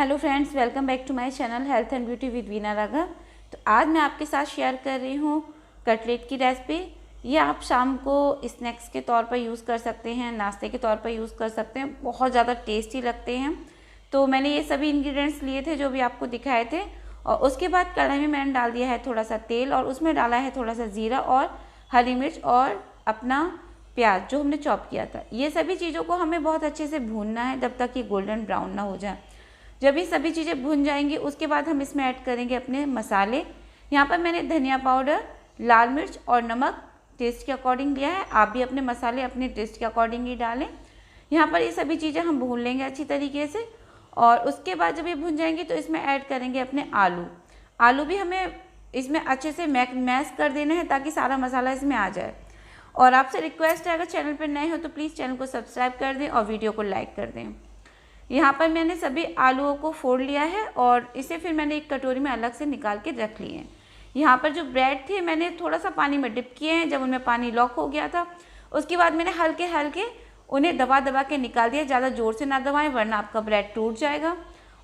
Hello friends, welcome back to my channel health and beauty with Veena Raghav. तो आज मैं आपके साथ शेयर कर रही हूँ कटलेट की रेसिपी। ये आप शाम को स्नैक्स के तौर पर यूज़ कर सकते हैं, नाश्ते के तौर पर यूज़ कर सकते हैं। बहुत ज़्यादा टेस्टी लगते हैं। तो मैंने ये सभी इंग्रेडिएंट्स लिए थे जो भी आपको दिखाए थे, और उसके बाद कढ़ाई में मैंने डाल दिया है थोड़ा सा तेल, और उसमें डाला है थोड़ा सा ज़ीरा और हरी मिर्च और अपना प्याज जो हमने चॉप किया था। ये सभी चीज़ों को हमें बहुत अच्छे से भूनना है जब तक ये गोल्डन ब्राउन ना हो जाए। जब ये सभी चीज़ें भुन जाएंगी उसके बाद हम इसमें ऐड करेंगे अपने मसाले। यहाँ पर मैंने धनिया पाउडर, लाल मिर्च और नमक टेस्ट के अकॉर्डिंग लिया है। आप भी अपने मसाले अपने टेस्ट के अकॉर्डिंग ही डालें। यहाँ पर ये सभी चीज़ें हम भून लेंगे अच्छी तरीके से, और उसके बाद जब ये भुन जाएंगी तो इसमें ऐड करेंगे अपने आलू। आलू भी हमें इसमें अच्छे से मैश कर देना है ताकि सारा मसाला इसमें आ जाए। और आपसे रिक्वेस्ट है, अगर चैनल पर नए हो तो प्लीज़ चैनल को सब्सक्राइब कर दें और वीडियो को लाइक कर दें। यहाँ पर मैंने सभी आलूओं को फोड़ लिया है और इसे फिर मैंने एक कटोरी में अलग से निकाल के रख लिए हैं। यहाँ पर जो ब्रेड थे मैंने थोड़ा सा पानी में डिप किए हैं। जब उनमें पानी लॉक हो गया था उसके बाद मैंने हल्के हल्के उन्हें दबा दबा के निकाल दिया। ज़्यादा ज़ोर से ना दबाएं वरना आपका ब्रेड टूट जाएगा,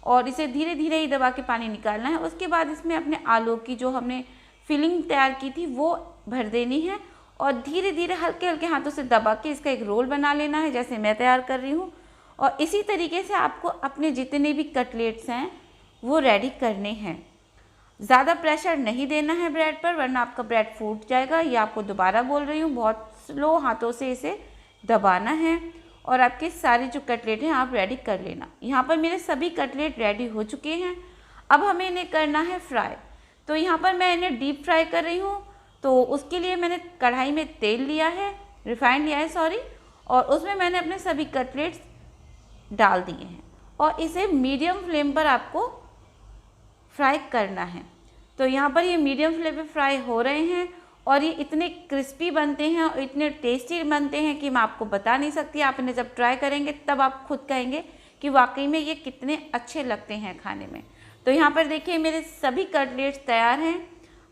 और इसे धीरे धीरे ही दबा के पानी निकालना है। उसके बाद इसमें अपने आलू की जो हमने फिलिंग तैयार की थी वो भर देनी है, और धीरे धीरे हल्के हल्के हाथों से दबा के इसका एक रोल बना लेना है जैसे मैं तैयार कर रही हूँ। और इसी तरीके से आपको अपने जितने भी कटलेट्स हैं वो रेडी करने हैं। ज़्यादा प्रेशर नहीं देना है ब्रेड पर वरना आपका ब्रेड फूट जाएगा। ये आपको दोबारा बोल रही हूँ, बहुत स्लो हाथों से इसे दबाना है और आपके सारे जो कटलेट हैं आप रेडी कर लेना। यहाँ पर मेरे सभी कटलेट रेडी हो चुके हैं। अब हमें इन्हें करना है फ्राई। तो यहाँ पर मैं इन्हें डीप फ्राई कर रही हूँ। तो उसके लिए मैंने कढ़ाई में तेल लिया है, रिफाइंड लिया है सॉरी, और उसमें मैंने अपने सभी कटलेट्स डाल दिए हैं और इसे मीडियम फ्लेम पर आपको फ्राई करना है। तो यहाँ पर ये मीडियम फ्लेम पे फ्राई हो रहे हैं और ये इतने क्रिस्पी बनते हैं और इतने टेस्टी बनते हैं कि मैं आपको बता नहीं सकती। आप इन्हें जब ट्राई करेंगे तब आप खुद कहेंगे कि वाकई में ये कितने अच्छे लगते हैं खाने में। तो यहाँ पर देखिए मेरे सभी कटलेट्स तैयार हैं।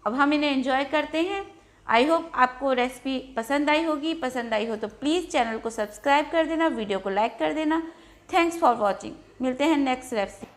अब हम इन्हें एंजॉय करते हैं। आई होप आपको रेसिपी पसंद आई होगी। पसंद आई हो तो प्लीज़ चैनल को सब्सक्राइब कर देना, वीडियो को लाइक कर देना। Thanks for watching. मिलते हैं नेक्स्ट रेसिपी।